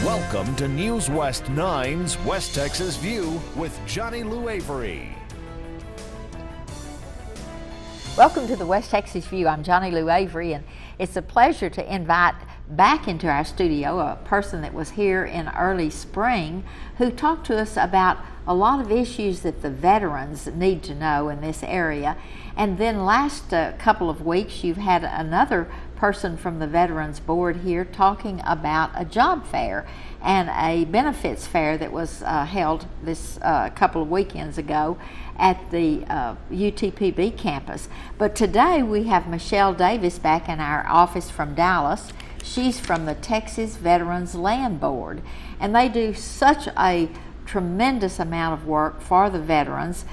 Welcome to News West 9's West Texas View with Johnny Lou Avery. Welcome to the West Texas View. I'm Johnny Lou Avery, and it's a pleasure to invite back into our studio a person that was here in early spring who talked to us about a lot of issues that the veterans need to know in this area. And then last couple of weeks you've had another person from the Veterans Board here talking about a job fair and a benefits fair that was held this couple of weekends ago at the UTPB campus. But today we have Michelle Davis back in our office from Dallas. She's from the Texas Veterans Land Board, and they do such a tremendous amount of work for the veterans.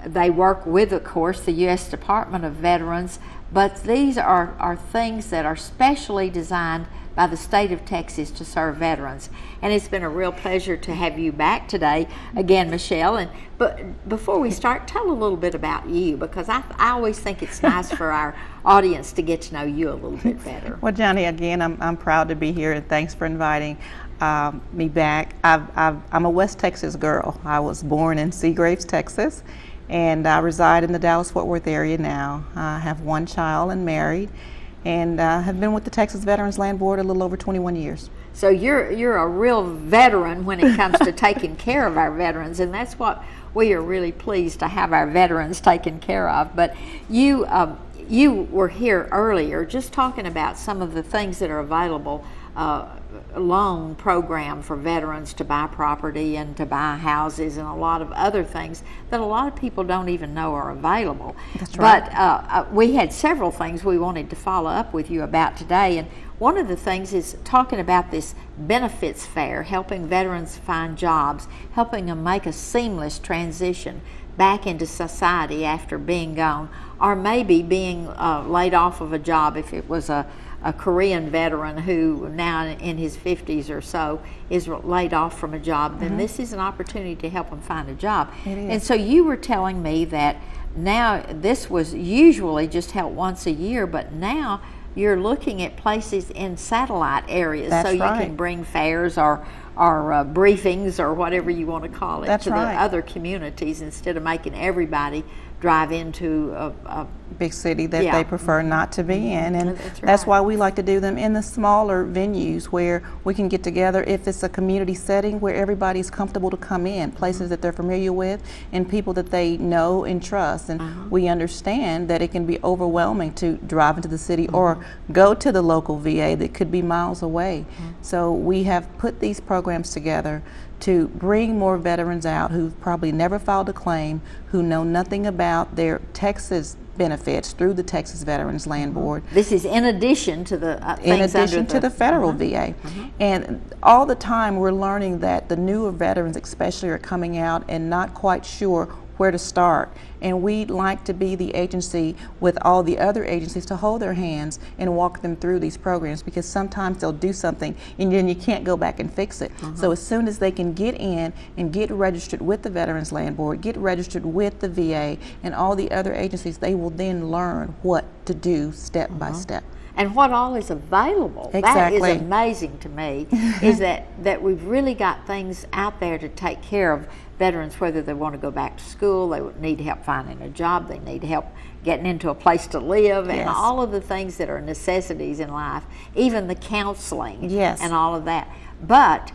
They work with, of course, the U.S. Department of Veterans, but these are things that are specially designed by the state of Texas to serve veterans. And it's been a real pleasure to have you back today again, Michelle. But before we start, tell a little bit about you, because I always think it's nice for our audience to get to know you a little bit better. Well, Johnny, again, I'm proud to be here, and thanks for inviting me back. I'm a West Texas girl. I was born in Seagraves, Texas, and I reside in the Dallas-Fort Worth area now. I have one child and married, and have been with the Texas Veterans Land Board a little over 21 years. So you're a real veteran when it comes to taking care of our veterans, and that's what we are really pleased to have our veterans taken care of. But you were here earlier just talking about some of the things that are available, loan program for veterans to buy property and to buy houses and a lot of other things that a lot of people don't even know are available. That's right. But we had several things we wanted to follow up with you about today, and one of the things is talking about this benefits fair, helping veterans find jobs, helping them make a seamless transition back into society after being gone, or maybe being laid off of a job if it was a Korean veteran who now in his 50s or so is laid off from a job, then this is an opportunity to help them find a job. It is. And so you were telling me that now this was usually just held once a year, but now you're looking at places in satellite areas. That's so you right. can bring fairs or briefings or whatever you want to call it. That's to right. the other communities instead of making everybody drive into a big city that Yeah. they prefer not to be in, and That's that's right. why we like to do them in the smaller venues where we can get together. If it's a community setting where everybody's comfortable to come in, places that they're familiar with and people that they know and trust, and we understand that it can be overwhelming to drive into the city or go to the local VA that could be miles away. So we have put these programs together to bring more veterans out who've probably never filed a claim, who know nothing about their Texas benefits through the Texas Veterans Land Board. This is in addition to the In things addition under to the federal VA. And all the time we're learning that the newer veterans especially are coming out and not quite sure where to start. And we'd like to be the agency with all the other agencies to hold their hands and walk them through these programs, because sometimes they'll do something and then you can't go back and fix it. So as soon as they can get in and get registered with the Veterans Land Board, get registered with the VA and all the other agencies, they will then learn what to do step by step. and what all is available. Exactly. That is amazing to me, is that we've really got things out there to take care of veterans, whether they want to go back to school, they need help finding a job, they need help getting into a place to live, and Yes. all of the things that are necessities in life, even the counseling Yes. and all of that. But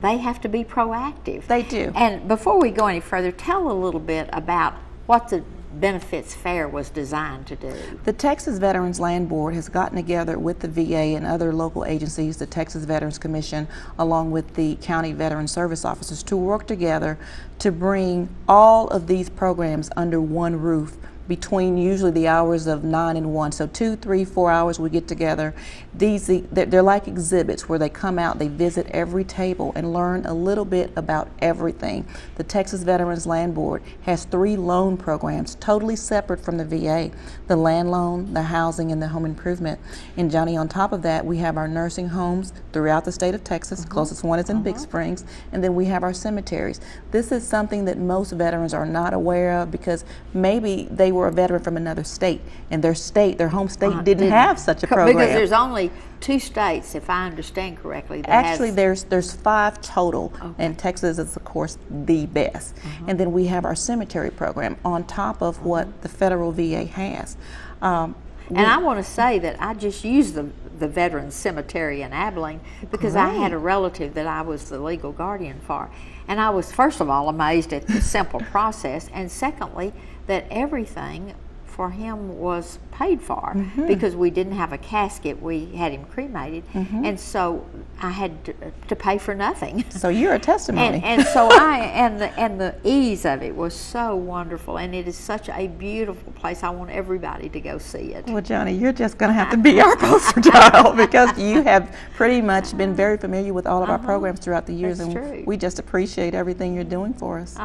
they have to be proactive. They do. And before we go any further, tell a little bit about what the Benefits Fair was designed to do. The Texas Veterans Land Board has gotten together with the VA and other local agencies, the Texas Veterans Commission, along with the county veteran service officers, to work together to bring all of these programs under one roof between usually the hours of 9 and 1. So 2, 3, 4 hours we get together. They're like exhibits where they come out, they visit every table and learn a little bit about everything. The Texas Veterans Land Board has 3 loan programs totally separate from the VA: the land loan, the housing, and the home improvement. And Johnny, on top of that, we have our nursing homes throughout the state of Texas. Closest one is in Big Springs, and then we have our cemeteries. This is something that most veterans are not aware of because maybe they were were a veteran from another state, and their home state didn't have such a program. Because there's only 2 states, if I understand correctly, that Actually, there's 5 total, and Texas is, of course, the best. And then we have our cemetery program on top of what the federal VA has. And I want to say that I just used the Veterans Cemetery in Abilene because I had a relative that I was the legal guardian for. And I was, first of all, amazed at the simple process, and secondly, that everything for him was paid for because we didn't have a casket. We had him cremated, and so I had to pay for nothing. So you're a testimony. And so the ease of it was so wonderful, and it is such a beautiful place. I want everybody to go see it. Well, Johnny, you're just going to have to be our poster child because you have pretty much been very familiar with all of our programs throughout the years, That's and true. we just appreciate everything you're doing for us.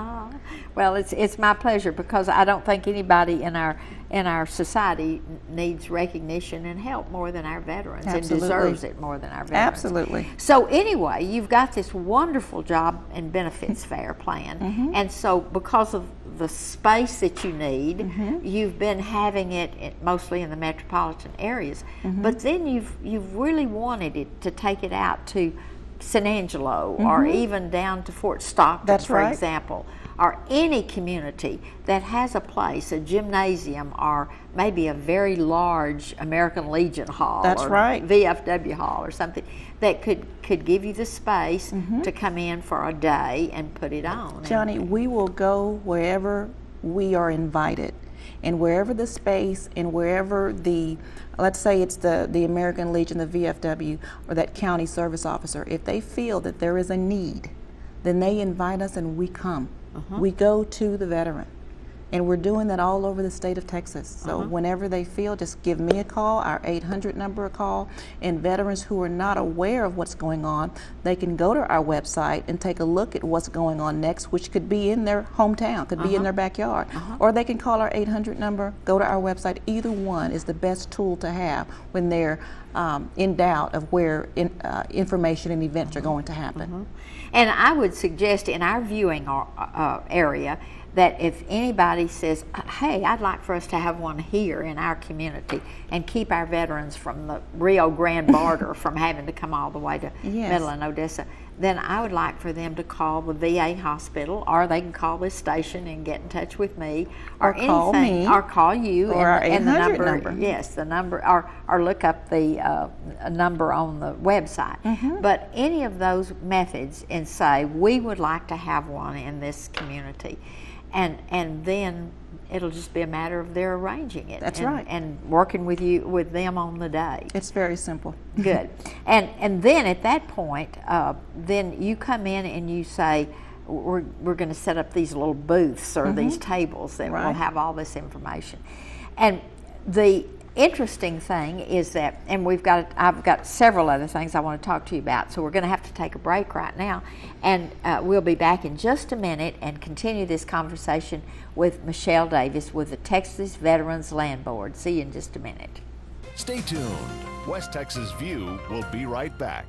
Well, it's my pleasure because I don't think anybody in our society needs recognition and help more than our veterans, Absolutely. and deserves it more than our veterans. Absolutely. So anyway, you've got this wonderful job and benefits fair plan, and so because of the space that you need, you've been having it mostly in the metropolitan areas, but then you've really wanted it to take it out to San Angelo or even down to Fort Stockton, That's for right. example, or any community that has a place, a gymnasium, or maybe a very large American Legion Hall, That's or right. VFW Hall, or something that could give you the space to come in for a day and put it on. Johnny, we will go wherever we are invited, and wherever the space and wherever let's say it's the American Legion, the VFW, or that county service officer, if they feel that there is a need, then they invite us and we come. We go to the veteran. And we're doing that all over the state of Texas. So whenever they feel, just give me a call, our 800 number a call. And veterans who are not aware of what's going on, they can go to our website and take a look at what's going on next, which could be in their hometown, could be in their backyard. Or they can call our 800 number, go to our website. Either one is the best tool to have when they're in doubt of where information and events are going to happen. And I would suggest in our viewing area that if anybody says, hey, I'd like for us to have one here in our community and keep our veterans from the Rio Grande border from having to come all the way to Midland, Odessa, then I would like for them to call the VA hospital, or they can call this station and get in touch with me, or call anything, me, or call you, or our and the 800 number. Yes, the number, or look up the number on the website. But any of those methods, and say we would like to have one in this community. And then it'll just be a matter of their arranging it. That's right. And working with them on the day. It's very simple. Good. And then at that point, then you come in and you say, we're going to set up these little booths or these tables that will have all this information. And the interesting thing is that, and I've got several other things I want to talk to you about, so we're going to have to take a break right now, and we'll be back in just a minute and continue this conversation with Michelle Davis with the Texas Veterans Land Board. See you in just a minute. Stay tuned. West Texas View will be right back.